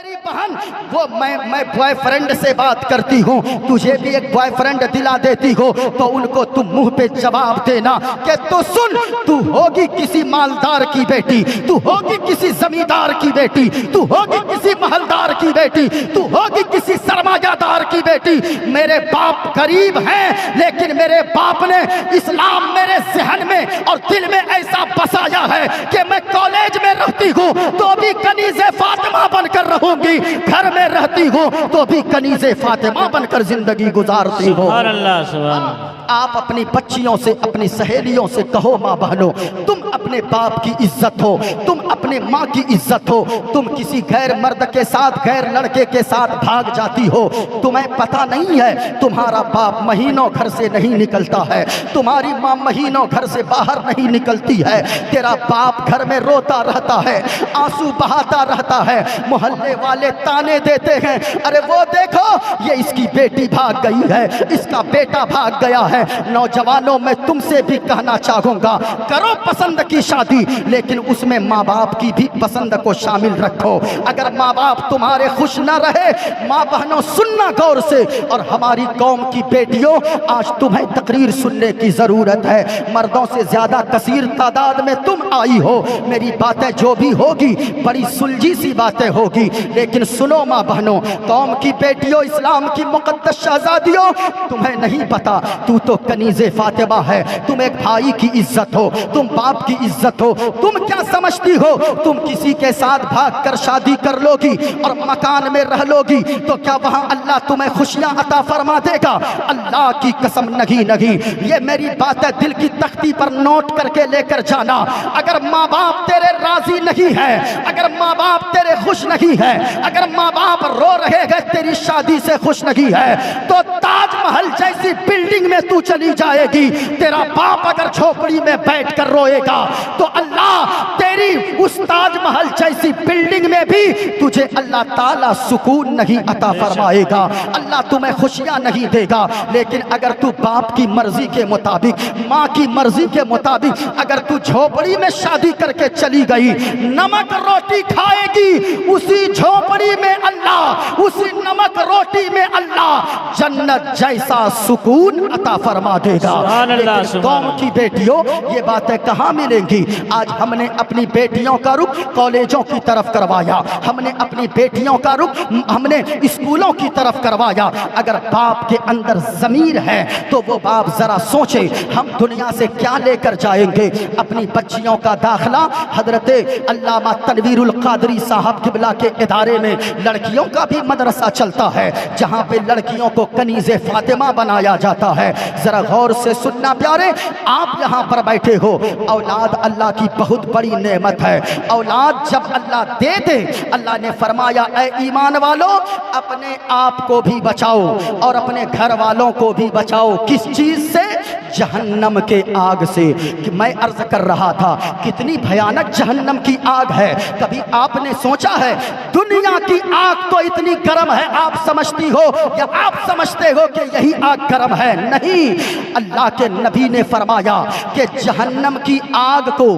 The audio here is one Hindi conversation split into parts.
मेरी बहन, वो मैं बॉयफ्रेंड से बात करती हूँ, तुझे भी एक बॉयफ्रेंड दिला देती हो, तो उनको तुम मुंह पे जवाब देना कि तो सुन, तू होगी किसी मालदार की बेटी, तू होगी किसी जमींदार की बेटी, तू होगी किसी महलदार की बेटी, तू होगी किसी सरमायादार की बेटी। मेरे बाप गरीब हैं, लेकिन मेरे बाप ने इस्लाम मेरे जहन में और दिल में ऐसा बसाया है कि मैं कॉलेज में रहती हूँ तो भी कनीज़े फातिमा बनकर रहूंगी, घर में रहती हूँ तो भी कनीज़े फातिमा बनकर जिंदगी गुजारती हूँ। सुभान अल्लाह, सुभान अल्लाह। आप अपनी बच्चियों से, अपनी सहेलियों से कहो, माँ बहनों, तुम अपने बाप की इज्जत हो, तुम अपने माँ की इज्जत हो। तुम किसी गैर मर्द के साथ, गैर लड़के के साथ भाग जाती हो, तुम्हें पता नहीं है तुम्हारा बाप महीनों घर से नहीं निकलता है, तुम्हारी माँ महीनों घर से बाहर नहीं निकलती है, तेरा बाप घर में रोता रहता है, आंसू बहाता रहता है, मोहल्ले वाले ताने देते हैं, अरे वो देखो ये इसकी बेटी भाग गई है, इसका बेटा भाग गया है। नौजवानों, मैं तुमसे भी कहना चाहूंगा, करो पसंद की शादी, लेकिन उसमें माँ बाप की भी पसंद को शामिल रखो। अगर माँ बाप तुम्हारे खुश ना रहे, माँ बहनों सुनना गौर से, और हमारी कौम की बेटियों, आज तुम्हें तकरीर सुनने की जरूरत है। मर्दों से ज्यादा कसीर तादाद में तुम आई हो, मेरी बातें जो भी होगी बड़ी सुलझी सी बातें होगी, लेकिन सुनो माँ बहनों, कौम की बेटियों, इस्लाम की मुकद्दस शहजादियों, तुम्हें नहीं पता, तू तो कनीज़े फातिमा है, तुम एक भाई की इज्जत हो, तुम बाप की इज्जत हो। तुम क्या समझती हो, तुम किसी के साथ भाग कर शादी कर लोगी और मकान में रह लोगी तो क्या वहां अल्लाह तुम्हें खुशियां अता फरमा देगा? अल्लाह की कसम नहीं, नहीं। ये मेरी बात है, दिल की तख्ती पर नोट करके लेकर जाना। अगर माँ बाप तेरे राजी नहीं है, अगर माँ बाप तेरे खुश नहीं है, अगर माँ बाप रो रहे हैं तेरी शादी से खुश नहीं है, तो ताजमहल जैसी बिल्डिंग में तू चली जाएगी। तेरा बाप अगर झोपड़ी में बैठकर रोएगा तो अल्लाह तेरी उस ताजमहल जैसी बिल्डिंग में भी तुझे अल्लाह ताला सुकून नहीं अता फरमाएगा, अल्लाह तुम्हें खुशियां नहीं देगा। लेकिन अगर तू बाप की मर्जी के मुताबिक, माँ की मर्जी के मुताबिक अगर तू झोपड़ी में शादी करके चली गई, नमक रोटी खाएगी उसी झोपड़ी में अल्लाह, उसी नमक रोटी में अल्लाह जन्नत जैसा सुकून अता फरमा देगा। लेकिन कौम की बेटियों, ये बातें कहाँ मिलेंगी? आज हमने अपनी बेटियों का रुख कॉलेजों की तरफ करवाया, हमने अपनी बेटियों का रुख हमने स्कूलों की तरफ करवाया। अगर बाप के अंदर ज़मीर है तो वो बाप जरा सोचे, हम दुनिया से क्या लेकर जाएंगे? अपनी बच्चियों का दाखिला हजरत अल्लामा तनवीरुल कादरी साहब किबला के इदारे में लड़कियों का भी मदरसा चलता है, जहाँ पे लड़कियों को कनीज़े फातिमा बनाया जाता है। जरा गौर से सुनना प्यारे, आप यहाँ पर बैठे हो, औलाद अल्लाह की बहुत बड़ी नेमत है। औलाद जब अल्लाह दे दे, अल्लाह ने फरमाया, ऐ ईमान वालों, अपने आप को भी बचाओ और अपने घर वालों को भी बचाओ। किस चीज से? जहन्नम के आग से। कि मैं अर्ज कर रहा था, कितनी भयानक जहन्नम की आग है। कभी आपने सोचा है दुनिया की आग तो इतनी गर्म है, आप समझती हो या आप समझते हो कि यही आग गर्म है? नहीं, अल्लाह के नबी ने फरमाया कि जहन्नम की आग को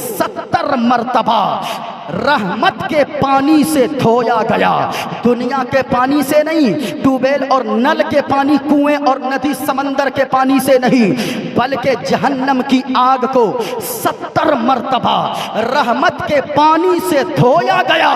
70 मर्तबा रहमत के पानी से धोया गया। दुनिया के पानी से नहीं, ट्यूबवेल और नल के पानी, कुएं और नदी समंदर के पानी से नहीं, बल्कि जहन्नम की आग को 70 मर्तबा रहमत के पानी से धोया गया,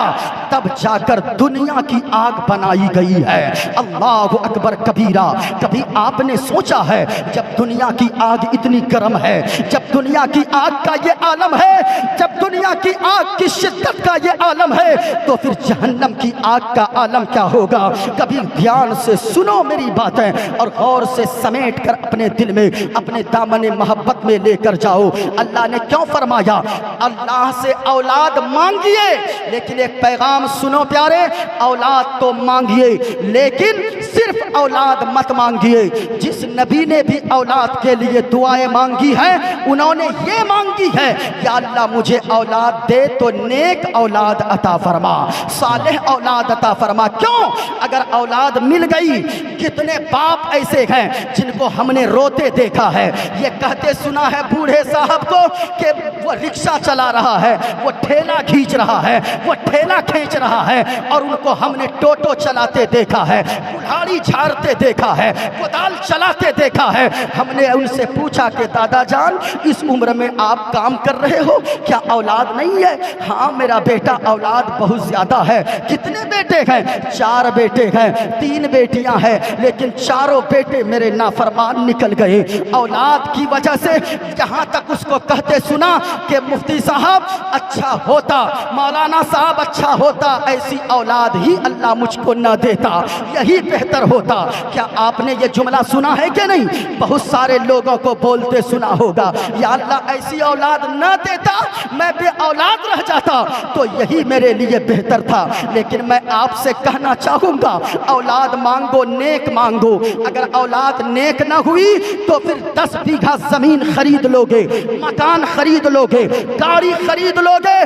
तब जाकर दुनिया की आग बनाई गई है। अल्लाहु अकबर कबीरा। कभी आपने सोचा है जब दुनिया की आग इतनी गर्म है, जब दुनिया की आग का ये आलम है, जब दुनिया की आग की शिद्दत का ये आलम है, तो फिर जहन्नम की आग का आलम क्या होगा? कभी ध्यान से सुनो मेरी बातें और गौर से समेट कर अपने दिल में, अपने दामन मोहब्बत में लेकर जाओ। अल्लाह ने क्यों फरमाया अल्लाह से औलाद मांगिए, लेकिन एक पैगाम सुनो प्यारे, औलाद तो मांगिए लेकिन सिर्फ औलाद मत मांगिए। जिस नबी ने भी औलाद के लिए दुआएं मांगी हैं, उन्होंने ये मांगी है कि अल्लाह मुझे औलाद दे तो नेक नेक औलाद अता फरमा, सालेह औलाद अता फरमा। क्यों? अगर औलाद मिल गई, कितने बाप ऐसे हैं जिनको हमने रोते देखा है, ये कहते सुना है बूढ़े साहब को कि वो रिक्शा चला रहा है, वो ठेला खींच रहा है, वो ठेला खींच रहा है, और उनको हमने टोटो चलाते देखा है, कुल्हाड़ी झाड़ते देखा है, कुदाल चलाते देखा है। हमने उनसे पूछा कि दादा जान, इस उम्र में आप काम कर रहे हो, क्या औलाद नहीं है? हाँ मेरा बेटा, औलाद बहुत ज्यादा है। कितने बेटे हैं? 4 बेटे हैं, 3 बेटियां हैं, लेकिन चारों बेटे मेरे नाफरमान निकल गए औलाद की वजह से। जहां तक उसको कहते सुना कि मुफ्ती साहब अच्छा होता, मौलाना साहब अच्छा होता, ऐसी औलाद ही अल्लाह मुझको न देता, यही बेहतर होता। क्या आपने ये जुमला सुना है कि नहीं? बहुत सारे लोगों को बोलते सुना होगा, या अल्लाह ऐसी औलाद न देता, मैं बे औलाद रह जाता तो यही मेरे लिए बेहतर था। लेकिन मैं आपसे कहना चाहूंगा, औलाद मांगो, नेक मांगो। अगर औलाद नेक न हुई तो फिर 10 बीघा जमीन खरीद लोगे, मकान खरीद लोगे, गाड़ी खरीद लोगे,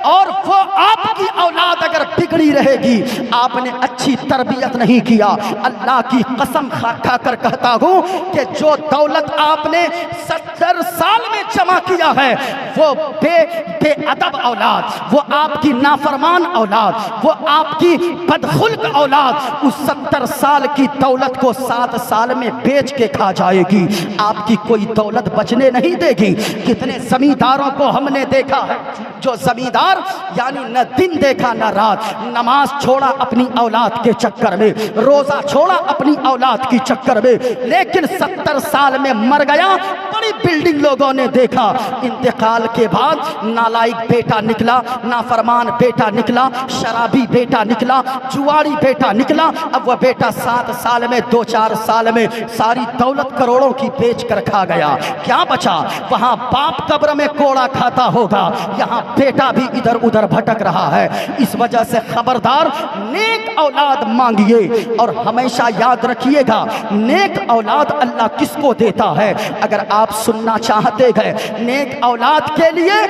और वो आपकी औलाद अगर बिगड़ी रहेगी, आपने अच्छी तरबियत नहीं किया। अल्लाह की कसम खा कर कहता हूं कि जो दौलत आपने 70 साल में जमा किया है, वो बेअदब औलाद, वो आपकी नाफरमान औलाद, वो आपकी बदखुल्क औलाद उस 70 साल की दौलत को 7 साल में बेच के खा जाएगी। आपकी कोई दौलत बचने नहीं देगी। कितने जमींदारों को हमने देखा है, जो जमींदार यानी न दिन देखा न रात, नमाज छोड़ा अपनी औलाद के चक्कर में, रोजा छोड़ा अपनी औलाद की चक्कर में, लेकिन 70 साल में मर गया। बड़ी बिल्डिंग लोगों ने देखा, इंतकाल के बाद नालायक बेटा निकला, नाफरमान बेटा निकला, शराबी बेटा निकला, जुआरी बेटा निकला। अब वह बेटा 7 साल में, 2-4 साल में सारी दौलत करोड़ों की बेच कर खा गया। क्या बचा? वहां बाप कब्र में कोड़ा खाता होगा, यहाँ बेटा भी इधर उधर भटक रहा है। इस वजह से खबरदार, नेक औलाद मांगिए, और हमेशा याद रखिएगा, नेक औलाद अल्लाह किसको देता है? अगर आप सुनना चाहते हैं, नेक औलाद के लिए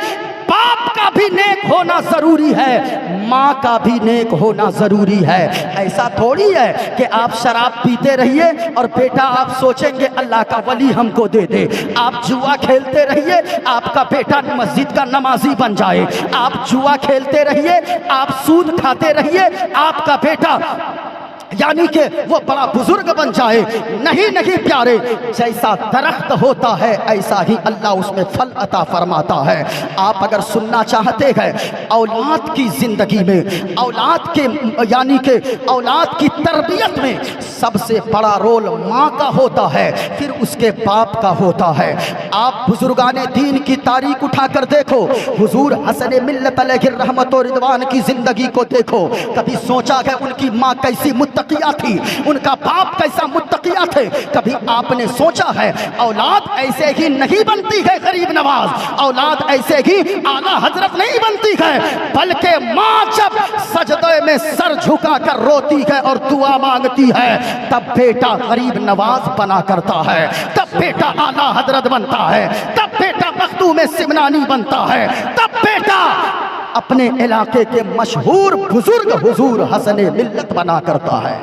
बाप का भी नेक होना जरूरी है, माँ का भी नेक होना जरूरी है। ऐसा थोड़ी है कि आप शराब पीते रहिए और बेटा आप सोचेंगे अल्लाह का वली हमको दे दे। आप जुआ खेलते रहिए, आपका बेटा मस्जिद का नमाजी बन जाए। आप जुआ खेलते रहिए, आप सूद खाते रहिए, आपका बेटा यानी कि वो बड़ा बुजुर्ग बन जाए। नहीं नहीं प्यारे, जैसा दरख्त होता है ऐसा ही अल्लाह उसमें फल अता फरमाता है। आप अगर सुनना चाहते हैं, औलाद की जिंदगी में, औलाद के यानी कि औलाद की तरबियत में सबसे बड़ा रोल माँ का होता है, फिर उसके बाप का होता है। आप बुजुर्गाने दीन की तारीख उठाकर देखो, हुजूर हसन मिल्लत अलैहि रहमत व रिदवान की जिंदगी को देखो। कभी सोचा है उनकी माँ कैसी मुत्तकिया थी, उनका बाप कैसा मुत्तकिया थे? कभी आपने सोचा है औलाद ऐसे ही नहीं बनती है गरीब नवाज, औलाद ऐसे ही आला हजरत नहीं बनती है, बल्कि माँ जब सजदे में सर झुका कर रोती है और दुआ मांगती है, तब बेटा गरीब नवाज बना करता है, तब बेटा आला हजरत बनता है, तब बेटा मखदूम सिमनानी बनता है, तब बेटा अपने इलाके के मशहूर बुजुर्ग हुजूर हसन मिल्लत बना करता है।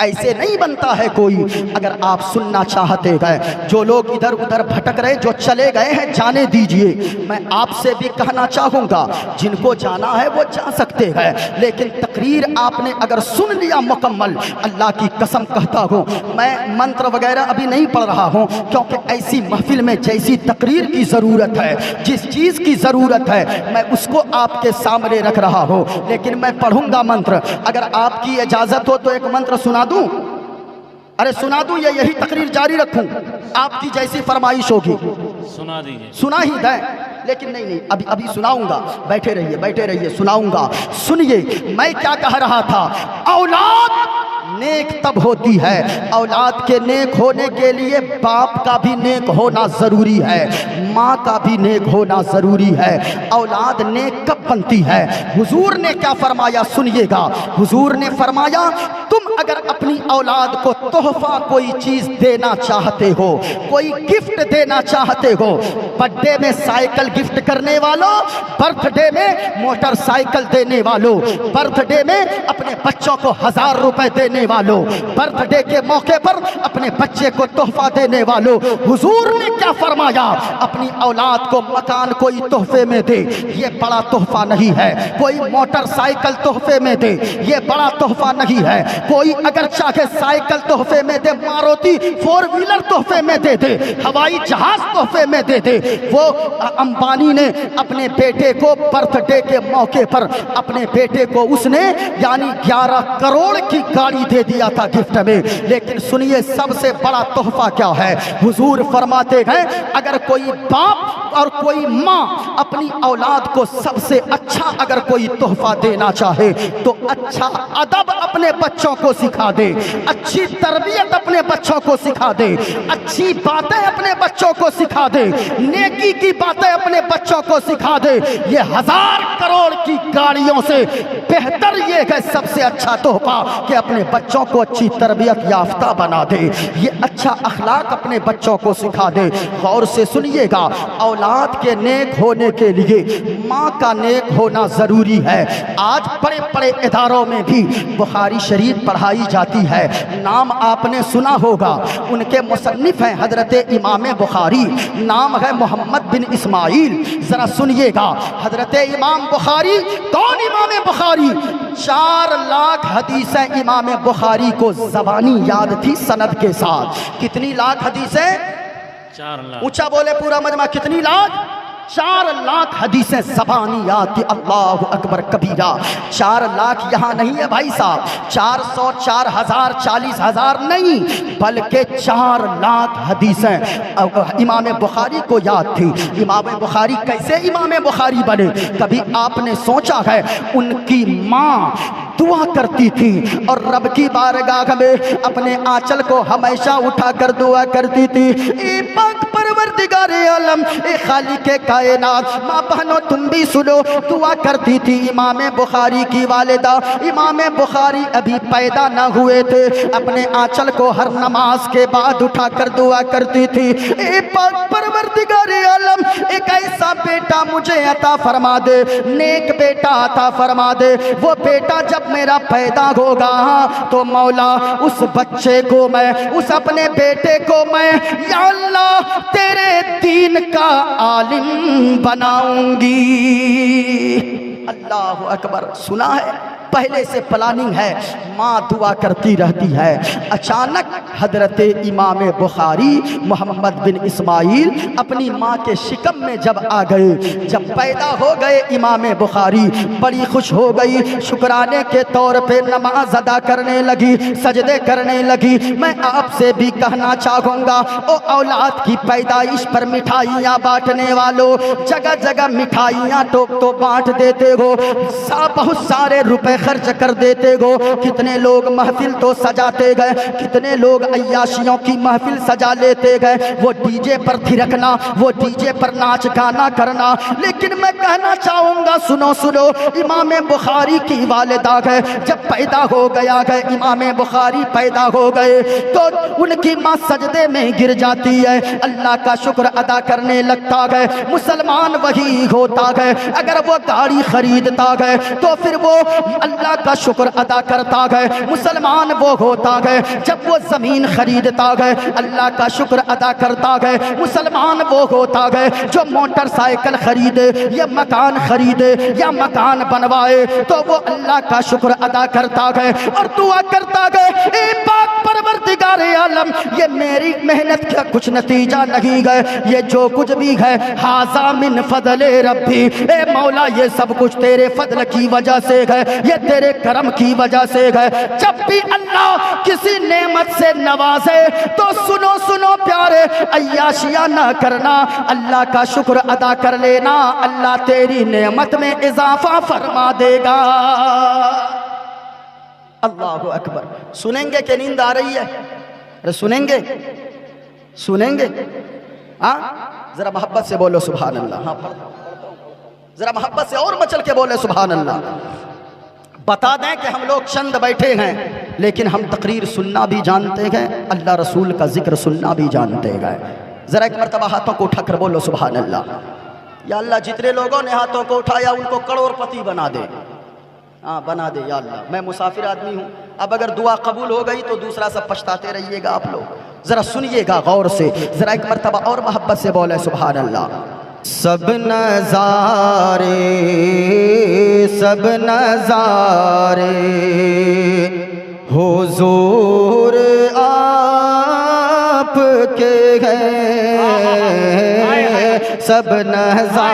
ऐसे नहीं बनता है कोई। अगर आप सुनना चाहते हैं, जो लोग इधर उधर भटक रहे, जो चले गए हैं, जाने दीजिए। मैं आपसे भी कहना चाहूँगा, जिनको जाना है वो जा सकते हैं, लेकिन तकरीर आपने अगर सुन लिया मुकम्मल, अल्लाह की कसम कहता हूँ, मैं मंत्र वगैरह अभी नहीं पढ़ रहा हूँ, क्योंकि ऐसी महफिल में जैसी तकरीर की ज़रूरत है, जिस चीज़ की ज़रूरत है, मैं उसको आपके सामने रख रहा हूँ। लेकिन मैं पढ़ूँगा मंत्र। अगर आपकी इजाज़त हो तो एक मंत्र सुना दूं? अरे सुना दूं या यही तकरीर जारी रखूं? आपकी जैसी फरमाइश होगी सुना दीजिए। सुना ही दें, लेकिन नहीं, अभी सुनाऊंगा। बैठे रहिए, सुनाऊंगा। सुनिए मैं क्या कह रहा था। औलाद नेक तब होती है, औलाद के नेक होने के लिए बाप का भी नेक होना ज़रूरी है, माँ का भी नेक होना ज़रूरी है। औलाद नेक कब बनती है? हुजूर ने क्या फरमाया सुनिएगा। हुजूर ने फरमाया, तुम अगर अपनी औलाद को तोहफा कोई चीज देना चाहते हो, कोई गिफ्ट देना चाहते हो, बर्थडे में साइकिल गिफ्ट करने वालों, बर्थडे में मोटरसाइकिल देने वालों, बर्थडे में अपने बच्चों को 1000 रुपए देने वालों, बर्थडे के मौके पर अपने बच्चे को तोहफा देने वालों, हुजूर ने क्या फरमाया? अपनी औलाद को मकान कोई तोहफे में दे, ये बड़ा तोहफा नहीं है। कोई मोटरसाइकिल तोहफे में दे, ये बड़ा तोहफा नहीं है। कोई अगर चाहे साइकिल तोहफे में दे, मारुति 4 व्हीलर तोहफे में दे दे, हवाई जहाज तोहफे में दे दे। वो अंबानी ने अपने बेटे को बर्थडे के मौके पर अपने बेटे को उसने यानी 11 करोड़ की गाड़ी दे दिया था गिफ्ट में। लेकिन सुनिए सबसे बड़ा तोहफा क्या है? हुजूर फरमाते हैं अगर कोई बाप और कोई माँ अपनी औलाद को सबसे अच्छा अगर कोई तोहफा देना चाहे तो अच्छा अदब अपने बच्चों को सिखा दे, अच्छी तरबियत अपने बच्चों को सिखा दे, अच्छी बातें अपने बच्चों को सिखा दे, नेकी की बातें अपने बच्चों को सिखा दे। ये 1000 करोड़ की गाड़ियों से बेहतर ये है सबसे अच्छा तोहफा कि अपने बच्चों को अच्छी तरबियत याफ्ता बना दे, ये अच्छा अखलाक अपने बच्चों को सिखा दे। गौर से सुनिएगा, औलाद के नेक होने के लिए माँ का नेक होना ज़रूरी है। आज बड़े बड़े इदारों में भी बुखारी शरीफ पढ़ाई जाती है, नाम आपने सुना होगा। उनके मुसन्निफ हैं हजरत इमाम बुखारी, नाम है मोहम्मद बिन इस्माइल। ज़रा सुनिएगा, हजरत इमाम बुखारी, कौन इमाम बुखारी? 4 लाख हदीसें इमाम बुखारी को ज़बानी याद थी सनद के साथ। कितनी लाख हदीसें? 4 लाख। ऊंचा बोले पूरा मजमा, कितनी लाख? 4 लाख हदीसें ज़बानी याद थी। अल्लाह अकबर कबीरा। 4 लाख यहाँ नहीं है भाई साहब, 400, 4000, 40,000 नहीं, बल्कि 4 लाख हदीसें इमाम बुखारी को याद थी। इमाम बुखारी कैसे इमाम बुखारी बने? कभी आपने सोचा है? उनकी माँ दुआ करती थी और रब की बारगाह में अपने आंचल को हमेशा उठाकर दुआ करती थी, ए पाक परवरदिगारे आलम, ए खालिके कायनात, माँ बहनों तुम भी सुनो, दुआ करती थी। इमाम बुखारी की वालिदा, इमाम बुखारी अभी पैदा न हुए थे, अपने आंचल को हर नमाज के बाद उठाकर दुआ करती थी, ए पाक परवरदिगारे आलम, एक ऐसा बेटा मुझे अता फरमा दे, नेक बेटा अता फरमा दे। वो बेटा जब मेरा पैदा होगा तो मौला उस बच्चे को मैं, उस अपने बेटे को मैं या अल्लाह तेरे दीन का आलिम बनाऊंगी। अल्लाह अकबर। सुना है? पहले से प्लानिंग है, माँ दुआ करती रहती है। अचानक हजरत इमाम बुखारी मोहम्मद बिन इस्माइल अपनी माँ के शिकम में जब आ गए, जब पैदा हो गए, इमाम बुखारी बड़ी खुश हो गई, शुक्राने के तौर पे नमाज अदा करने लगी, सजदे करने लगी। मैं आपसे भी कहना चाहूँगा, ओ औलाद की पैदाइश पर मिठाइयाँ बांटने वालों, जगह जगह मिठाइयाँ तो बांट देते हो, बहुत सारे रुपए खर्च कर देते हो, कितने लोग महफिल तो सजाते गए, कितने लोग अय्याशियों की महफिल सजा लेते गए, वो डीजे पर थिरकना, वो डीजे पर नाच गाना करना। लेकिन मैं कहना चाहूँगा, सुनो सुनो, इमाम बुखारी की वालिदा है, जब पैदा हो गया है, इमाम बुखारी पैदा हो गए तो उनकी माँ सजदे में गिर जाती है, अल्लाह का शुक्र अदा करने लगता है। मुसलमान वही होता है, अगर वो गाड़ी खरीदता है तो फिर वो अल्लाह का शुक्र अदा करता है। मुसलमान वो होता है जब वो ज़मीन खरीदता है, अल्लाह का शुक्र अदा करता है। मुसलमान वो होता है जो मोटरसाइकिल खरीदे या मकान खरीदे या मकान बनवाए तो वो अल्लाह का शुक्र अदा करता है और दुआ करता है, ए पाक परवरदिगारे आलम, ये मेरी मेहनत का कुछ नतीजा नहीं है, ये जो कुछ भी है हाज़ा मिन फज़ले रब्बी, ए मौला ये सब कुछ तेरे फजल की वजह से है, ये तेरे करम की वजह से है। जब भी अल्लाह किसी नेमत से नवाजे तो सुनो सुनो प्यारे, अय्याशिया ना करना, अल्लाह का शुक्र अदा कर लेना, अल्लाह तेरी नेमत में इजाफा फरमा देगा। अल्लाहु अकबर। सुनेंगे कि नींद आ रही है? अरे सुनेंगे, सुनेंगे? हाँ, जरा मोहब्बत से बोलो सुभान अल्लाह। हाँ, जरा मोहब्बत से और मचल के बोले सुभान अल्लाह। बता दें कि हम लोग चंद बैठे हैं, लेकिन हम तकरीर सुनना भी जानते हैं, अल्लाह रसूल का जिक्र सुनना भी जानते हैं। ज़रा एक मरतबा हाथों को उठाकर बोलो सुभान अल्लाह। या अल्लाह जितने लोगों ने हाथों को उठाया उनको करोड़पति बना दे। हाँ बना दे या अल्लाह। मैं मुसाफिर आदमी हूँ, अब अगर दुआ कबूल हो गई तो दूसरा सब पछताते रहिएगा आप लोग। ज़रा सुनिएगा गौर से, ज़रा एक मरतबा और मोहब्बत से बोले सुभान अल्लाह। सब नज़ारे हुजूर आपके हैं, सब नज़ारे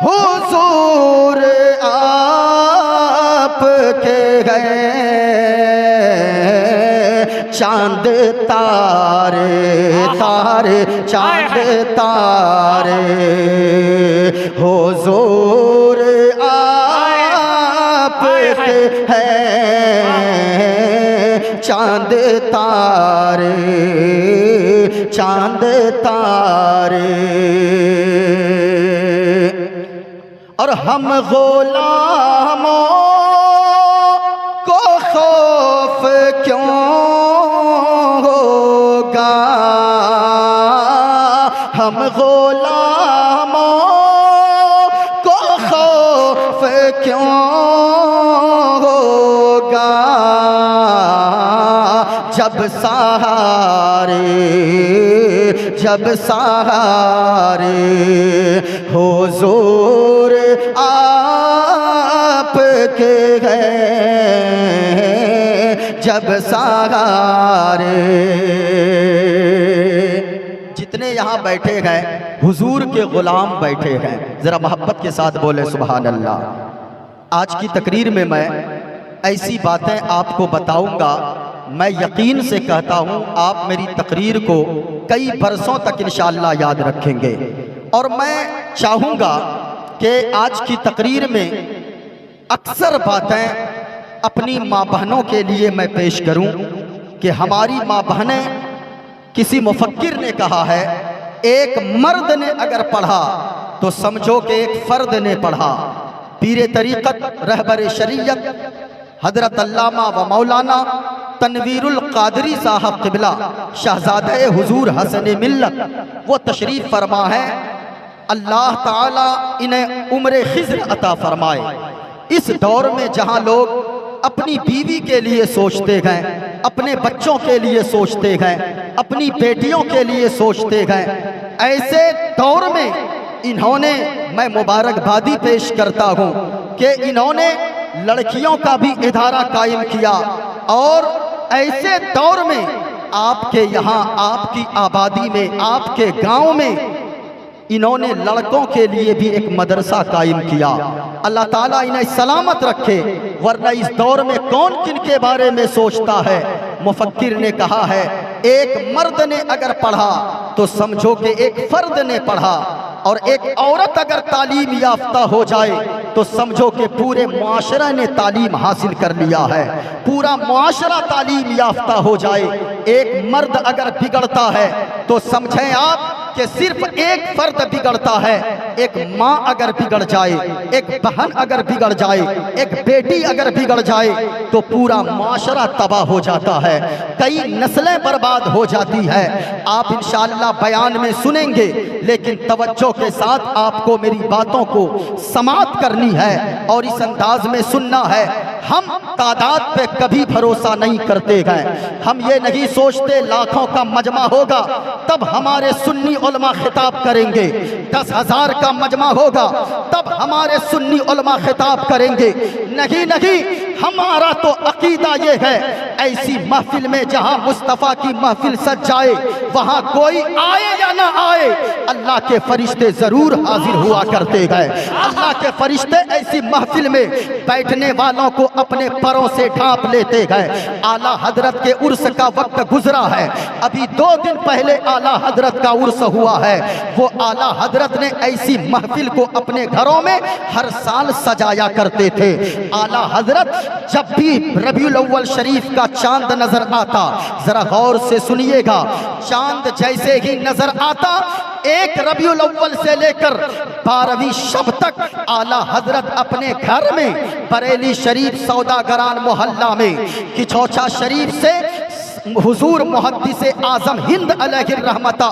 हुजूर आपके हैं। चांद तारे चांद तारे हुजूर आपके हैं। चांद तारे और हम गुलामों को खौफ क्यों होगा, हम गुलामों को खौफ क्यों होगा, जब सहारे हुजूर आपके हैं, जब सहारे। जितने यहाँ बैठे हैं हुजूर के गुलाम बैठे हैं, ज़रा मोहब्बत के साथ बोले सुभान अल्लाह। आज की तकरीर में मैं ऐसी बातें आपको बताऊंगा, मैं यकीन से कहता हूं आप मेरी तकरीर को कई बरसों तक इंशाअल्लाह याद रखेंगे। और मैं चाहूँगा कि आज की तकरीर में अक्सर बातें अपनी माँ बहनों के लिए मैं पेश करूं कि हमारी माँ बहनें, किसी मुफक्किर ने कहा है एक मर्द ने अगर पढ़ा तो समझो कि एक फर्द ने पढ़ा। पीर तरीक़त रहबर शरीयत हजरत अल्लामा व मौलाना तनवीरुल कादरी साहब क़िबला शहज़ादे हुजूर हसन मिल्लत वो तशरीफ़ फरमा है। अल्लाह ताला इन्हें उम्र खिज़्र अता फरमाए। इस दौर में जहाँ लोग अपनी बीवी के लिए सोचते हैं, अपने बच्चों के लिए सोचते हैं, अपनी बेटियों के लिए सोचते हैं, ऐसे दौर में इन्होंने, मैं मुबारकबादी पेश करता हूँ कि इन्होंने लड़कियों का भी इदारा कायम किया। और ऐसे दौर में आपके यहाँ, आपकी आबादी में, आपके गांव में इन्होंने लड़कों के लिए भी एक मदरसा कायम किया। अल्लाह ताला इन्हें सलामत रखे, वरना इस दौर में कौन किन के बारे में सोचता है। मुफक्किर ने कहा है एक मर्द ने अगर पढ़ा तो समझो कि एक फर्द ने पढ़ा, और एक औरत अगर तालीम याफ्ता हो जाए तो समझो कि पूरे मुआशरा ने तालीम हासिल कर लिया है, पूरा मुआशरा तालीम याफ्ता हो जाए। एक मर्द अगर बिगड़ता है तो समझें आप कि सिर्फ एक फर्द बिगड़ता है। एक माँ अगर बिगड़ जाए, एक बहन अगर बिगड़ जाए, एक बेटी अगर बिगड़ जाए तो पूरा मुआशरा तबाह हो जाता है, कई नस्लें बर्बाद हो जाती है। आप इंशाअल्लाह बयान में सुनेंगे, लेकिन तवज्जो के साथ आपको मेरी बातों को समाअत करनी है और इस अंदाज में सुनना है। हम तादाद पे कभी भरोसा नहीं करते हैं। हम ये नहीं सोचते लाखों का मजमा होगा तब हमारे सुन्नी उलमा खिताब करेंगे, 10,000 का मजमा होगा तब हमारे सुन्नी उलमा खिताब करेंगे। नहीं नहीं, हमारा तो अकीदा ये है ऐसी महफिल में जहां मुस्तफ़ा की महफिल सज जाए, वहां कोई आए या ना आए, अल्लाह के फरिश्ते जरूर हाजिर हुआ करते हैं। अल्लाह के फरिश्ते ऐसी महफिल में बैठने वालों को अपने परों से ढांप लेते हैं। आला हजरत के उर्स का वक्त गुजरा है, अभी 2 दिन पहले आला हजरत का उर्स हुआ है। वो आला हजरत ने ऐसी महफिल को अपने घरों में हर साल सजाया करते थे। आला हजरत जब भी रबीउल अव्वल शरीफ का का चांद नजर आता। जरा गौर से सुनिएगा, चांद जैसे ही नजर आता, 1 रबीउल अव्वल से लेकर 12वीं शब तक आला हजरत अपने घर में बरेली शरीफ सौदागरान मोहल्ला में किचौचा शरीफ से हुजूर मुहद्दिस आजम हिंद अलैहि रहमत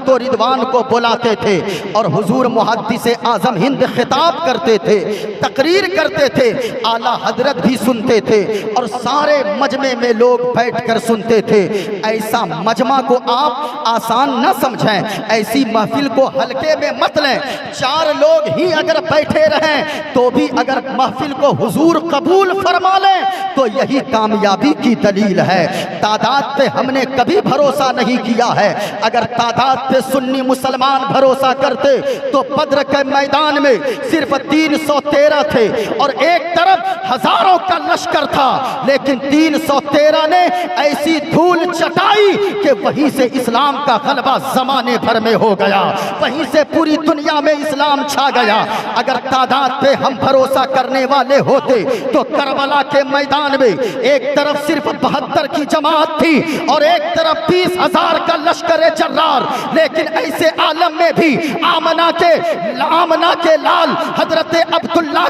व रिदवान को बुलाते थे और हुजूर मुहद्दिस आजम हिंद खिताब करते थे, तकरीर करते थे, आला हजरत भी सुनते थे और सारे मजमे में लोग बैठकर सुनते थे। ऐसा मजमा को आप आसान न समझें, ऐसी महफिल को हल्के में मत लें। 4 लोग ही अगर बैठे रहें तो भी अगर महफिल को हुजूर कबूल फरमा लें तो यही कामयाबी की दलील है। तादाद पे हमने कभी भरोसा नहीं किया है। अगर तादाद पे सुन्नी मुसलमान भरोसा करते तो बद्र के मैदान में सिर्फ 313 थे और एक तरफ हजारों का लश्कर था, लेकिन 313 ने ऐसी धूल चटाई कि वहीं से इस्लाम का गलबा जमाने भर में हो गया, वहीं से पूरी दुनिया में इस्लाम छा गया। अगर तादाद पे हम भरोसा करने वाले होते तो करबला के मैदान में एक तरफ सिर्फ 72 की जमात थी और एक तरफ 20,000 का लश्कर जर्रार, लेकिन ऐसे आलम में भी आमना के लाल हजरत अब्दुल्ला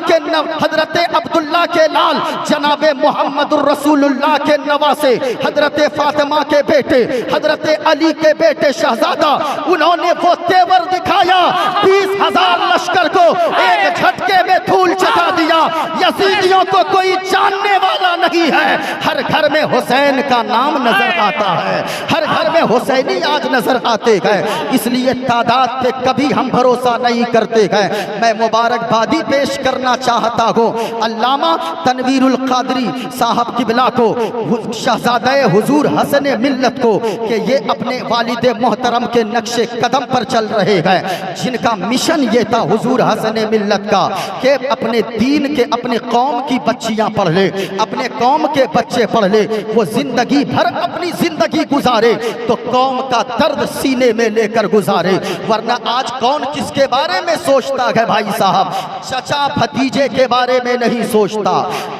के लाल जनाबे मोहम्मदुर रसूलुल्लाह के नवासे हजरत फातिमा के बेटे हजरत अली के बेटे शहजादा, उन्होंने वो तेवर दिखाया, 20,000 लश्कर को एक झटके में धूल चटा दिया। यजीदियों को कोई जानने वाला नहीं है। हर घर में हुसैन का नाम नजर आता है, हर घर में हुसैनी आज नजर आते हैं। इसलिए तादाद पे कभी हम भरोसा नहीं करते हैं। मैं मुबारकबादी पेश करना चाहता हूँ अल्लामा तनवीरुल कादरी साहब किबला को, शहजादे हुजूर हसन मिल्लत को, कि ये अपने वालिद मोहतरम के नक्शे कदम पर चल रहे हैं, जिनका मिशन ये था हुजूर हसन मिल्लत का कि अपने दीन के, अपने कौम की बच्चियां पढ़ ले, अपने कौम के बच्चे पढ़ ले, वो जिंदगी भर अपनी जिंदगी गुजारे तो कौम का दर्द सीने में लेकर गुजारे। वरना आज कौन किसके बारे में सोचता है भाई साहब? चचा भतीजे के बारे में नहीं सोचता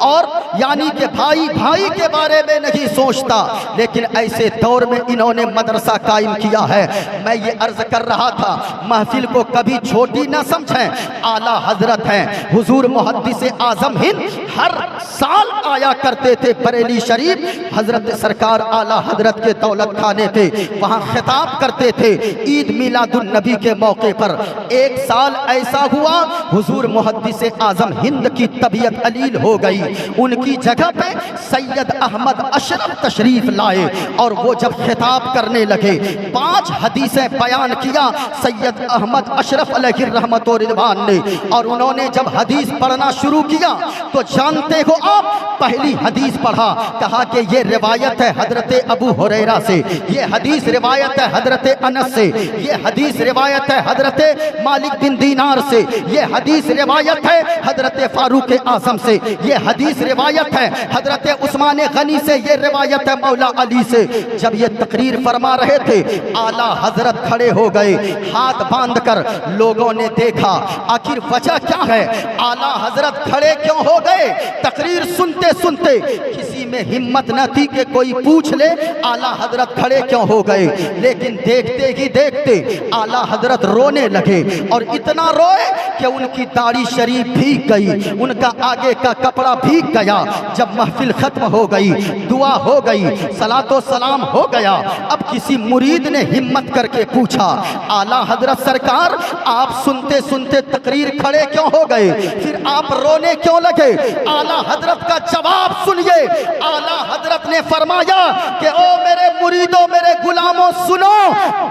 और यानी कि भाई भाई के बारे में नहीं सोचता। लेकिन ऐसे दौर में इन्होंने मदरसा कायम किया है। मैं ये अर्ज कर रहा था, महफिल को कभी छोटी ना समझें। आला हजरत हैं हुजूर मुहद्दिस आजम हिंद, हर साल आया करते थे बरेली शरीफ। हजरत सरकार आला हजरत के दौलत खाने थे, वहाँ खिताब करते थे ईद मिलादुन नबी के मौके पर। एक साल ऐसा हुआ हुजूर मुहद्दिस आजम हिंद की तबीयत अलील हो गई, उनकी जगह पे सैयद अहमद अशरफ तशरीफ लाए और वो जब खिताब करने लगे 5 हदीसें बयान किया सैयद अहमद अशरफ अलैहि रहमत व रिदवान ने। और उन्होंने जब हदीस पढ़ना शुरू किया तो जानते हो आप, पहली हदीस पढ़ा, कहा कि ये रिवायत है हजरत अबू हुरैरा से, ये हदीस रिवायत है हजरत अनस से, ये हदीस रिवायत है हजरत मालिक बिन दीनार से, ये हदीस रिवायत है हजरत फारूक आजम से, ये हदीस रिवायत है हजरत उस्मान गनी से, ये रिवायत है मौला अली से। जब ये तकरीर फरमा रहे थे आला हजरत खड़े हो गए हाथ बांध कर। लोगों ने देखा आखिर वजह क्या है, आला हजरत खड़े क्यों हो गए? तकरीर सुनते सुनते किसी में हिम्मत न थी कि कोई पूछ ले आला हजरत खड़े क्यों हो गए। लेकिन देखते ही देखते आला हजरत रोने लगे और इतना रोए कि उनकी दाढ़ी शरीफ भीग गई, उनका आगे का कपड़ा भीग गया। जब महफिल खत्म हो गई, दुआ हो गई, सलातो सलाम हो गया, अब किसी मुरीद ने हिम्मत करके पूछा आला हजरत सरकार आप सुनते सुनते तकरीर खड़े क्यों हो गए, फिर आप रोने क्यों लगे? आला हजरत का जवाब सुनिए। आला हजरत ने फरमाया कि ओ मेरे मुरीदों, मेरे गुलामों, सुनो,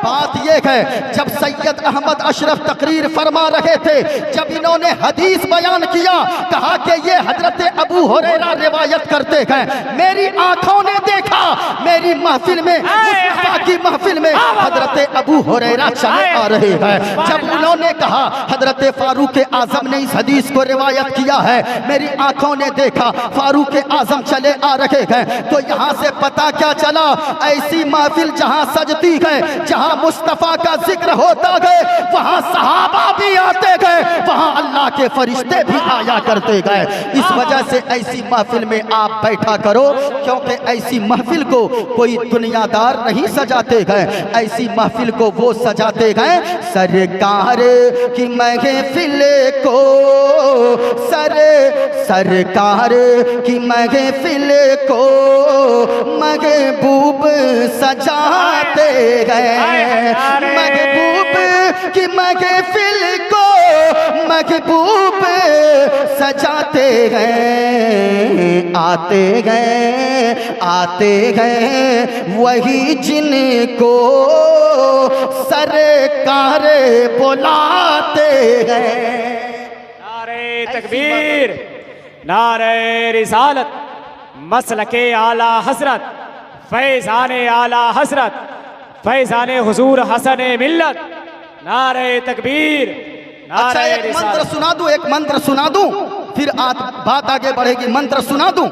बात यह है जब सैयद अहमद अशरफ तकरीर फरमा रहे थे, जब इन्होंने हदीस बयान किया, कहा कि ये हजरत अबू हुरैरा रिवायत करते हैं, मेरी आंखों ने देखा, मेरी महफिल में, मुस्तफा की महफिल में हजरत अबू हुरैरा चले आ रहे हैं। जब उन्होंने कहा हजरत फारूक आजम ने इस हदीस को रिवायत किया है, मेरी आंखों ने देखा फारूक आजम चले आ रहे हैं। तो यहाँ से पता क्या चला, ऐसी महफिल जहाँ सजती है, जहाँ मुस्तफ़ा का जिक्र होता गए, वहाँ सहाबा भी आते गए, वहाँ अल्लाह के फरिश्ते भी आया करते गए। इस वजह से ऐसी महफिल में आप बैठा करो, क्योंकि ऐसी महफिल को कोई दुनियादार नहीं सजाते गए, ऐसी महफिल को वो सजाते गए सरकार की महफिल को, सरकार की महफिल को महबूब सजाते गए, महबूब की महफिल को महबूब सजाते गए, आते गए वही जिनको सरकार बुलाते गए। नारे तकबीर, नारे रिसालत, मसलके आला हजरत, फैज़ाने आला हजरत, फैज़ाने हुजूर हसने मिल्लत। नारे तकबीर, अच्छा एक मंत्र सुना दूं, एक मंत्र सुना दूं, फिर बात आगे बढ़ेगी। मंत्र सुना दूं।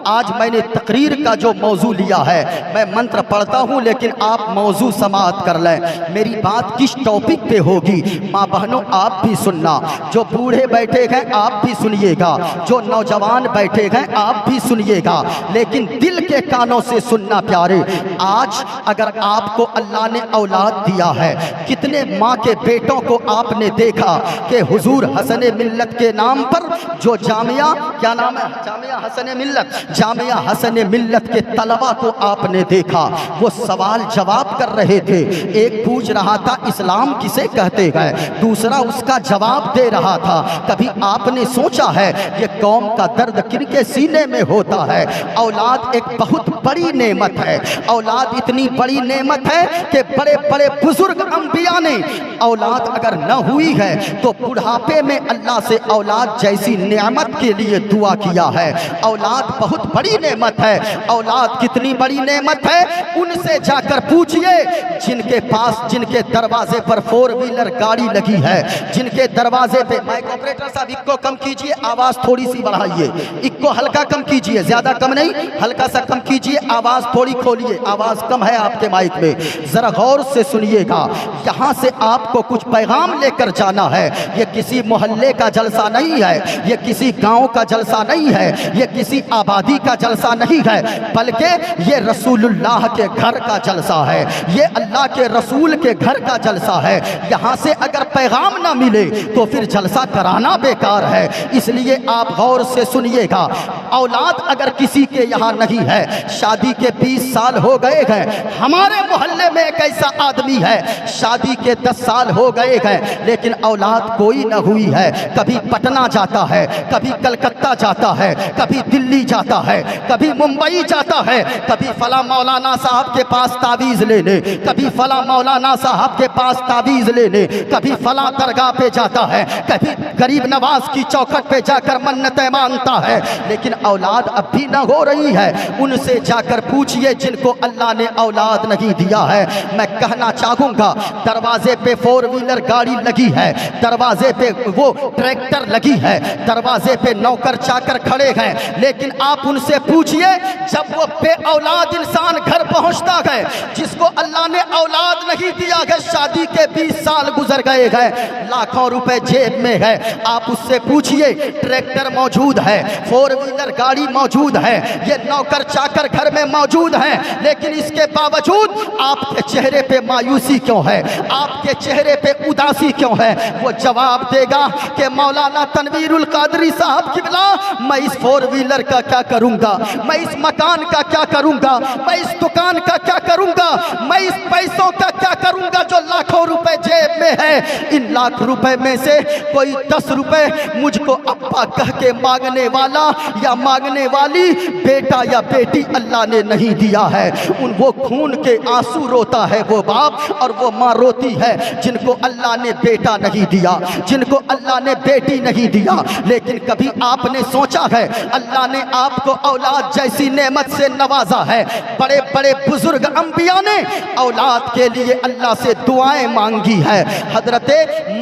आज मैंने तकरीर का जो मौजू लिया है, मैं मंत्र पढ़ता हूं लेकिन आप मौजू समाअत कर लें। मेरी बात किस टॉपिक पे होगी, माँ बहनों आप भी सुनना, जो बूढ़े बैठे हैं आप भी सुनिएगा, जो नौजवान बैठे हैं आप भी सुनिएगा, लेकिन दिल के कानों से सुनना प्यारे। आज अगर आपको अल्लाह ने औलाद दिया है, कितने माँ के बेटों को आपने देखा कि हुजूर हसन मिल्लत के नाम पर जो जामिया, क्या नाम है, जामिया हसन मिल्लत, जामिया हसन मिल्लत के तलबा को आपने देखा, वो सवाल जवाब कर रहे थे। एक पूछ रहा था इस्लाम किसे कहते हैं, दूसरा उसका जवाब दे रहा था। कभी आपने सोचा है ये कौम का दर्द किनके सीने में होता है? औलाद एक बहुत बड़ी नेमत है, औलाद इतनी बड़ी नेमत है कि बड़े बड़े बुजुर्ग अंबिया ने औलाद अगर न हुई है तो बुढ़ापे में अल्लाह से औलाद जैसी नेमत के लिए दुआ किया है। औलाद बहुत बड़ी नेमत है। औलाद कितनी बड़ी नेमत है, उनसे जाकर पूछिए जिनके पास, जिनके दरवाजे पर 4 व्हीलर गाड़ी लगी है, जिनके दरवाजे पे, माइक ऑपरेटर साहब इक्को कम कीजिए, आवाज थोड़ी सी बढ़ाइए, इक्को हल्का कम कीजिए, ज्यादा कम नहीं, हल्का सा कम कीजिए, आवाज थोड़ी खोलिए, आवाज कम है आपके माइक में, जरा गौर से सुनिएगा। यहाँ से आपको कुछ पैगाम लेकर जाना है। ये किसी मोहल्ले का जलसा नहीं है, ये किसी गांव का जलसा नहीं है, ये किसी आबादी का जलसा नहीं है, बल्कि ये रसूलुल्लाह के घर का जलसा है, ये अल्लाह के रसूल के घर का जलसा है। यहाँ से अगर पैगाम ना मिले तो फिर जलसा कराना बेकार है। इसलिए आप गौर से सुनिएगा। औलाद अगर किसी के यहाँ नहीं है, शादी के 20 साल हो गए हैं, हमारे मोहल्ले में एक ऐसा आदमी है शादी के 10 साल हो गए हैं लेकिन औलाद कोई न हुई है। कभी पटना जाता है, कभी कलकत्ता जाता है, कभी दिल्ली जाता है, कभी मुंबई जाता है, कभी फला मौलाना साहब के पास तावीज़ लेने, कभी फला मौलाना साहब के पास तावीज़ लेने, कभी फला दरगाह पे जाता है, कभी गरीब नवाज की चौखट पे जाकर मन्नतें मांगता है, लेकिन औलाद अब भी न हो रही है। उनसे जाकर पूछिए जिनको अल्लाह ने औलाद नहीं दिया है। मैं कहना चाहूँगा, दरवाजे पे 4 व्हीलर गाड़ी लगी है, दरवाजे पे वो ट्रैक्टर लगी है, दरवाजे पे नौकर चाकर खड़े हैं, लेकिन आप उनसे पूछिए जब वो बे औलाद इंसान घर पहुंचता है, जिसको अल्लाह ने औलाद नहीं दिया है, शादी के 20 साल गुजर गए हैं, लाखों रुपए जेब में है, आप उससे पूछिए ट्रैक्टर मौजूद है, 4 व्हीलर गाड़ी मौजूद है, ये नौकर चाकर घर में मौजूद है, लेकिन इसके बावजूद आपके चेहरे पे मायूसी क्यों है, आपके चेहरे पे उदासी क्यों है? वो जवाब देगा कि मौलाना तनवीरुल कादरी साहब किबला, मैं इस 4 व्हीलर का क्या करूंगा, मैं इस मकान का क्या करूंगा, मैं इस दुकान का क्या करूंगा, मैं इस पैसों का क्या करूंगा जो लाखों रुपए जेब में है। इन लाख रुपए में से कोई 10 रुपए मुझको अब्बा कह के मांगने वाला या मांगने वाली बेटा या बेटी अल्लाह ने नहीं दिया है। उन वो खून के आंसू रोता है वो बाप और वो माँ रोती है जिनको अल्लाह ने बेटा नहीं दिया, जिनको अल्लाह ने बेटी नहीं दिया। लेकिन कभी आपने सोचा है अल्लाह ने आपको औलाद जैसी नेमत से नवाजा है? बड़े बड़े बुजुर्ग अंबिया ने औलाद के लिए अल्लाह से दुआएं मांगी है, हजरत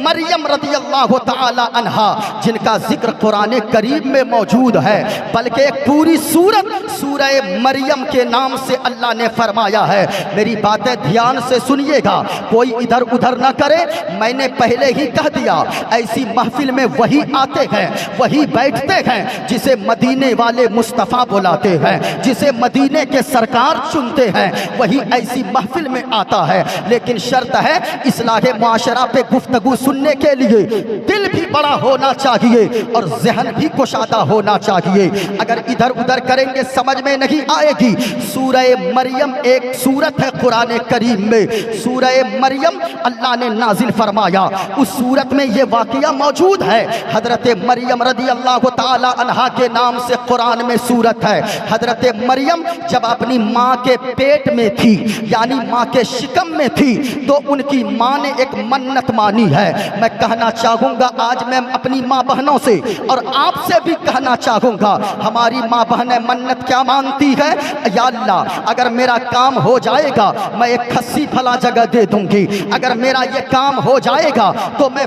मरियम रज़ी अल्लाह ताला अन्हा, जिनका जिक्र कुरान करीम में मौजूद है, बल्कि एक पूरी सूरत सूरह मरियम के नाम से अल्लाह ने फरमाया है। मेरी बातें ध्यान से सुनिएगा, कोई इधर उधर ना करे। मैंने पहले ही कह दिया, ऐसी महफिल में वही आते हैं, वही बैठते हैं जिसे मदीने वाले मुस्तफ़ा बुलाते हैं, जिसे मदीने के सरकार चुनते हैं, वही ऐसी महफिल में आता है। लेकिन शर्त है, इस्लाह मुआशरा पे गुफ्तगू सुनने के लिए दिल भी बड़ा होना चाहिए और जहन भी कुशादा होना चाहिए। अगर इधर उधर करेंगे समझ में नहीं आएगी। सूरह मरियम एक सूरत है कुरान करीम में, सूरह मरियम अल्लाह ने नाजिल फरमाया। उस सूरत में ये वाक़या मौजूद है। हजरत मरियम रज़ी अल्लाह ताला अन्हा के नाम से कुरान में सूरत है। हजरत मरियम जब अपनी माँ के पेट में थी, यानी माँ के शिकम में थी, तो उनकी माँ ने एक मन्नत मानी है। मैं कहना चाहूँगा आज मैं अपनी माँ बहनों से और आपसे भी कहना चाहूँगा, हमारी माँ बहनें मन्नत क्या मानती है? या अल्लाह, अगर मेरा काम हो जाएगा मैं एक खस्सी फला जगह दे दूंगी, अगर मेरा ये काम हो जाएगा तो मैं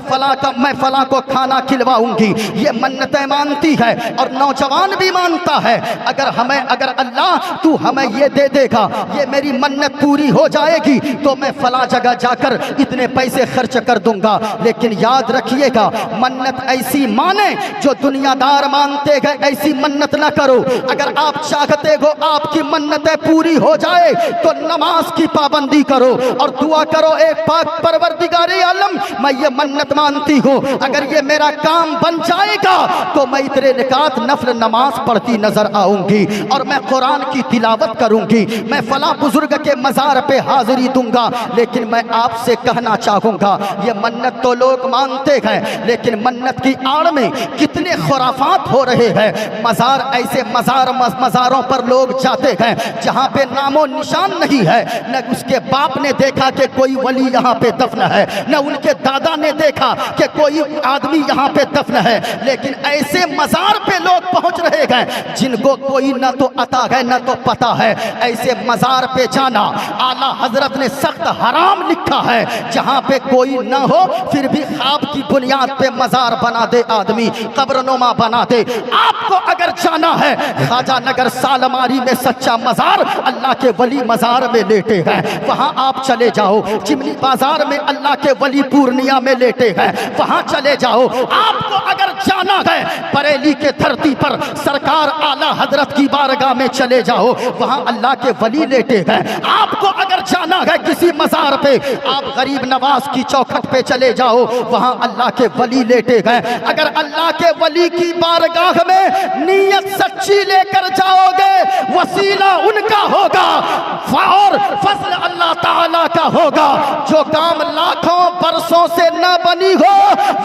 फला को खाना खिलवाऊंगी। ये मन्नतें मानती है और नौजवान भी मानता है, अगर अल्लाह तू हमें ये दे देगा, ये मेरी मन्नत पूरी हो जाएगी तो मैं फला जगह जाकर इतने पैसे खर्च कर दूंगा। लेकिन याद रखिएगा, मन्नत ऐसी माने जो दुनियादार मानते गए, ऐसी मन्नत ना करो। अगर आप चाहते हो आपकी मन्नतें पूरी हो जाए तो नमाज की पाबंदी करो और दुआ करो, एक पाक परवरदिगारे आलम, मैं ये मन्नत मानती हूँ, अगर ये मेरा काम बन जाएगा तो मैं इतने रकात नफल नमाज पढ़ती नजर आऊंगी और मैं कुरान की तिलावत करूंगी, मैं फला बुजुर्ग के मजार पे हाजिरी दूंगा। लेकिन मैं आपसे कहना चाहूंगा, ये मन्नत तो लोग मानते हैं, लेकिन मन्नत की आड़ में कितने खुराफात हो रहे हैं। मजार, ऐसे मजारों पर लोग जाते हैं जहाँ पे नामो निशान नहीं है, न उसके बाप ने देखा कि कोई वली यहाँ पे दफन है, न उनके दादा ने देखा कि कोई आदमी यहाँ पे दफन है, लेकिन ऐसे मजार पे लोग पहुँच रहे हैं जिनको कोई न तो अता है न तो पता है। ऐसे मजार पे जाना आला हजरत ने सख्त हराम लिखा है। जहाँ पे कोई न हो फिर भी ख्वाब की बुनियाद पे मजार बना दे आदमी, कब्रनुमा बना दे। आपको अगर जाना है ख्वाजा नगर सालमारी में सच्चा मजार, अल्लाह के वली मजार में लेटे हैं, वहाँ आप चले जाओ। चिमनी बाजार में अल्लाह के वली पूर्णिया में लेटे हैं, वहाँ चले जाओ। आपको अगर जाना है बरेली के धरती पर सरकार आला हजरत की बारगाह में चले जाओ, वहाँ अल्लाह के वली लेटे हैं। आपको अगर जाना है किसी मजार पे, आप गरीब नवाज की चौखट पे चले जाओ, वहाँ अल्लाह के वली लेटे हैं। अगर अल्लाह के वली की बारगाह में नीयत सच्ची लेकर जाओगे, वसीला उनका होगा और फजल अल्लाह ताला का होगा। जो काम लाखों बरसों से न बनी हो,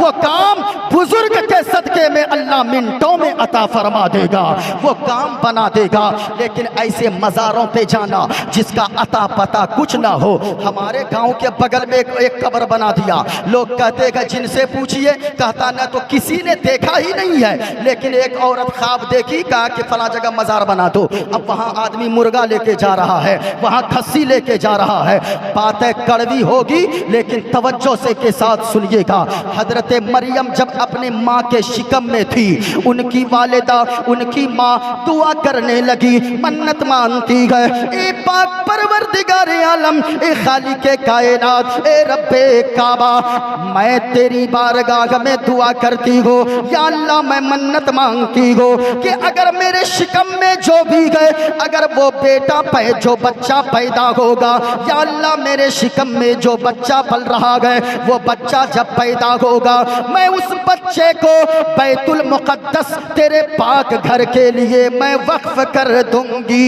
वो काम बुजुर्ग के सदके में अल्लाह मिनटों में अता फरमा देगा, वो काम बना देगा। लेकिन ऐसे मजारों पे जाना जिसका अता पता कुछ ना हो। हमारे गांव के बगल में एक कब्र बना दिया, लोग कहते हैं जिनसे पूछिए, कहता ना तो किसी ने देखा ही नहीं है, लेकिन एक औरत ख्वाब देखी, कहा कि फला जगह मजार बना दो। अब वहाँ आदमी मुर्गा लेके जा रहा है, वहाँ खस्सी लेके जा रहा है। बातें कड़वी होगी लेकिन तवज्जो से के साथ सुनिएगा। हजरत मरियम जब अपने माँ के शिकम में थी, उनकी वालिदा, उनकी माँ दुआ करने लगी, मन्नत मानती है, ए पाक परवरदिगारे आलम, ए खालिके कायनात, ए रब्बे काबा, मैं तेरी बारगाह में दुआ करती हूँ, या अल्लाह मैं मन्नत मांगती हूँ कि अगर मेरे शिकम में जो भी गए, अगर वो बेटा जो बच्चा पैदा होगा, या अल्लाह मेरे शिकम में जो बच्चा पल रहा है, वो बच्चा जब पैदा होगा, मैं उस बच्चे को बैतुल मुक़द्दस तेरे पाक घर के लिए मैं वक्फ कर दूंगी।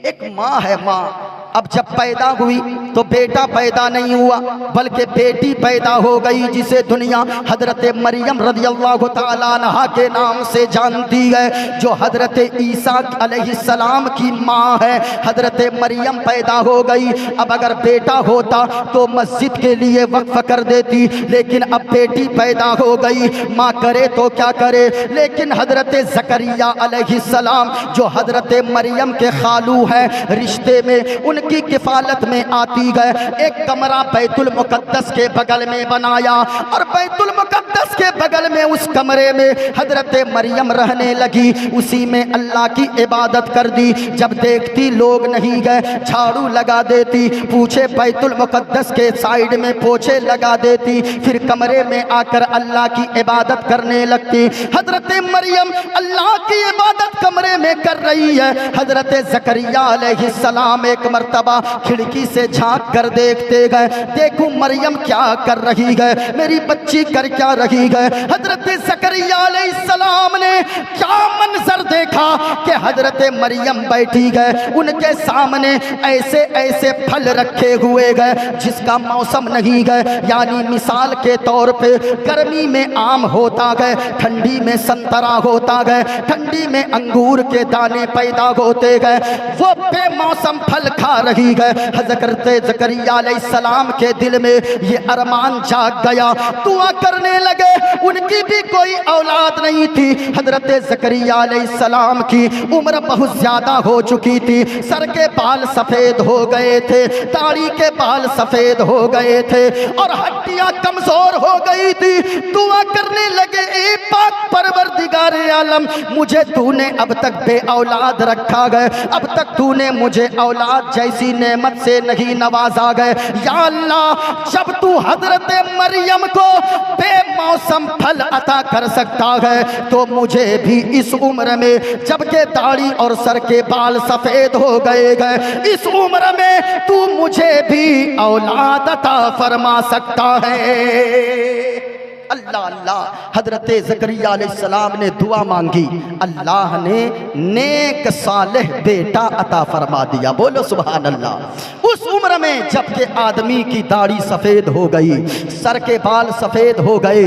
एक माँ है, माँ अब जब पैदा हुई तो बेटा पैदा नहीं हुआ बल्कि बेटी पैदा हो गई, जिसे दुनिया हजरत मरियम रज़ियल्लाहु ताला अन्हा के नाम से जानती है, जो हजरत ईसा अलैहिस्सलाम की माँ है। हजरत मरियम पैदा हो गई। अब अगर बेटा होता तो मस्जिद के लिए वक्फ कर देती, लेकिन अब बेटी पैदा हो गई, माँ करे तो क्या करे। लेकिन हजरत ज़करिया अलैहिस्सलाम जो हजरत मरियम के खालू हैं रिश्ते में, उन उनकी किफालत में आती गए। एक कमरा बैतुल मुकद्दस के बगल में बनाया और बैतुल मुकद्दस के बगल में उस कमरे में हजरत मरियम रहने लगी। उसी में अल्लाह की इबादत कर दी। जब देखती लोग नहीं गए झाड़ू लगा देती, पूछे बैतुल मुकद्दस के साइड में पोछे लगा देती, फिर कमरे में आकर अल्लाह की इबादत करने लगती। हजरत मरियम अल्लाह की इबादत कमरे में कर रही है। हजरत ज़करिया अलैहिस्सलाम एक मर्तबा खिड़की से झांक कर देखते गए, देखूं मरियम क्या कर रही है, मेरी बच्ची कर क्या रही है। हजरत ज़करिया अलैहिस्सलाम ने क्या मंजर देखा कि हजरत मरियम बैठी गए, उनके सामने ऐसे ऐसे फल रखे हुए गए जिसका मौसम नहीं गए। यानी मिसाल के तौर पे गर्मी में आम होता गए, ठंडी में संतरा होता गए, ठंडी में अंगूर के दाने पैदा होते गए, वो बेमौसम फल खा रही गए। हजरत ज़करिया अलैहिस्सलाम के दिल में ये अरमान जाग गया, दुआ करने लगे। उनकी भी कोई औलाद नहीं थी। हजरत ज़करिया अलैहिस्सलाम की उम्र बहुत ज्यादा हो चुकी थी, सर के बाल सफेद हो गए थे, दाढ़ी के बाल सफेद हो गए थे और हड्डियां कमजोर हो गई थी। दुआ करने लगे, ए पाक परवरदिगार आलम, मुझे तूने अब तक बे औलाद रखा गए, अब तक तूने मुझे औलाद जैसी नेमत से नहीं नवाजा गए। या अल्लाह, जब तू हजरत मरियम को बेमौसम फल अता कर सकता है तो मुझे भी इस उम्र में, जबकि दाढ़ी और सर के बाल सफेद हो गए इस उम्र में तू मुझे भी औलाद अता फरमा सकता है। अल्लाह अल्लाह। हजरत ज़करिया अलैहिस्सलाम ने दुआ मांगी, अल्लाह ने नेक सालेह बेटा अता फरमा दिया। बोलो सुभान अल्लाह। उस उम्र में जबकि आदमी की दाढ़ी सफ़ेद हो गई, सर के बाल सफ़ेद हो गए,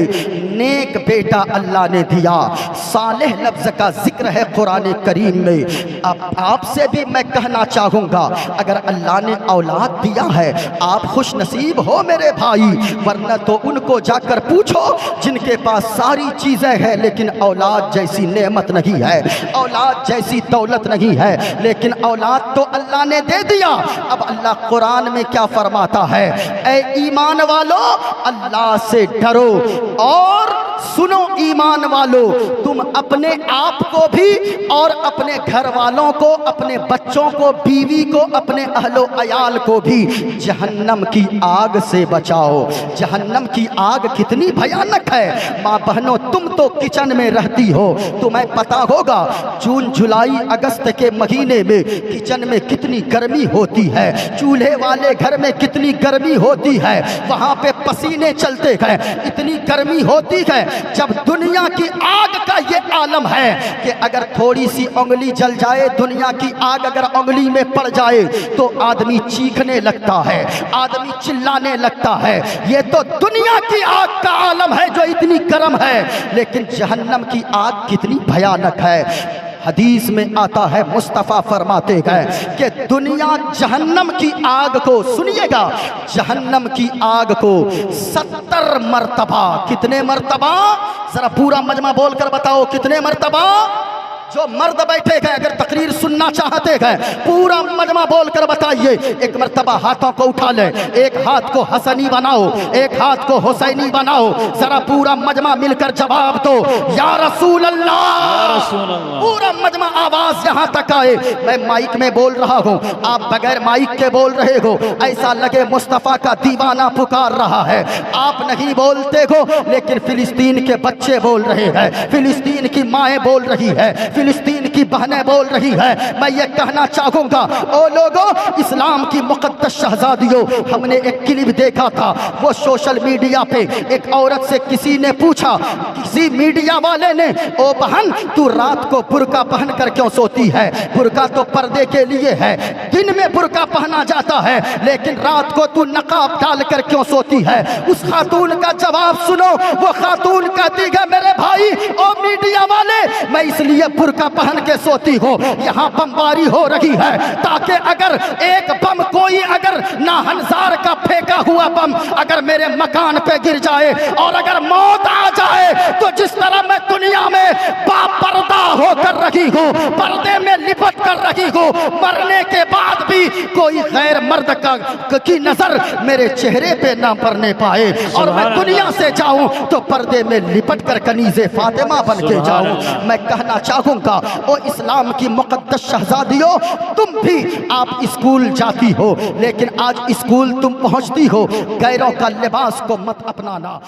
नेक बेटा अल्लाह ने दिया। सालेह लफ्ज़ का जिक्र है कुरान करीम में। अब आपसे भी मैं कहना चाहूँगा, अगर अल्लाह ने औलाद दिया है आप खुश नसीब हो मेरे भाई, वरना तो उनको जाकर पूछो जिनके पास सारी चीजें हैं लेकिन औलाद जैसी नेमत नहीं है, औलाद जैसी दौलत नहीं है, लेकिन औलाद तो अल्लाह ने दे दिया। अब अल्लाह कुरान में क्या फरमाता है, ऐ ईमान वालो अल्लाह से डरो और सुनो ईमान वालो, तुम अपने आप को भी और अपने घर वालों को, अपने बच्चों को, बीवी को, अपने अहलो अयाल को भी जहन्नम की आग से बचाओ। जहन्नम की आग कितनी भयानक है। माँ बहनों, तुम तो किचन में रहती हो, तुम्हें पता होगा जून जुलाई अगस्त के महीने में किचन में कितनी गर्मी होती है, चूल्हे वाले घर में कितनी गर्मी होती है, वहाँ पे पसीने चलते हैं, इतनी गर्मी होती है। जब दुनिया की आग का ये आलम है कि अगर थोड़ी सी उंगली जल जाए, दुनिया की आग अगर उंगली में पड़ जाए तो आदमी चीखने लगता है, आदमी चिल्लाने लगता है। ये तो दुनिया की आग का आलम है जो इतनी गर्म है, लेकिन जहन्नम की आग कितनी भयानक है। हदीस में आता है, मुस्तफ़ा फरमाते हैं कि दुनिया जहन्नम की आग को, सुनिएगा, जहन्नम की आग को 70 मरतबा, कितने मरतबा, जरा पूरा मजमा बोलकर बताओ कितने मरतबा। जो मर्द बैठे गए अगर तकरीर सुनना चाहते हैं पूरा मजमा बोलकर बताइए। एक मर्तबा हाथों को उठा ले, एक हाथ को हसनी बनाओ, एक हाथ को हुसैनी बनाओ, जरा पूरा मजमा मिलकर जवाब दो, या रसूल अल्लाह। पूरा मजमा आवाज यहाँ तक आए। मैं माइक में बोल रहा हूँ, आप बगैर माइक के बोल रहे हो, ऐसा लगे मुस्तफ़ा का दीवाना पुकार रहा है। आप नहीं बोलते हो लेकिन फिलिस्तीन के बच्चे बोल रहे हैं, फिलिस्तीन की माएँ बोल रही है, फिलिस्तीन की बहनें बोल रही है। मैं ये कहना चाहूंगा, ओ लोगों, इस्लाम की मुकद्दस शहजादियों, हमने एक क्लिप देखा था, वो सोशल मीडिया पे एक औरत से किसी ने पूछा, किसी मीडिया वाले ने, ओ बहन तू रात को बुर्का पहन कर क्यों सोती है? बुर्का तो पर्दे के लिए है, दिन में बुर्का पहना जाता है, लेकिन रात को तू नकाब डाल कर क्यों सोती है? उस खातून का जवाब सुनो। वो खातून कहती है, मेरे भाई, ओ मीडिया वाले, मैं इसलिए बुर्का पहन के सोती हो। यहाँ बमबारी हो रही है ताकि अगर एक बम कोई अगर नाहनसार का फेंका हुआ बम अगर मेरे मकान पे गिर जाए और अगर मौत आ जाए तो जिस तरह मैं दुनिया में बापर्दा होकर रही हूँ, पर्दे में लिपट कर रही हूँ, मरने के बाद भी कोई गैर मर्द की नजर मेरे चेहरे पे ना पड़ने पाए और मैं दुनिया से जाऊं तो पर्दे में लिपट कर कनीज़े फातिमा बन के जाऊं। मैं कहना चाहूंगा ओ इस्लाम की मुक़द्दस शहजादियों, तुम भी आप स्कूल जाती हो लेकिन आज स्कूल तुम पहुंचती हो, गैरों का लिबास को मत अपनाना।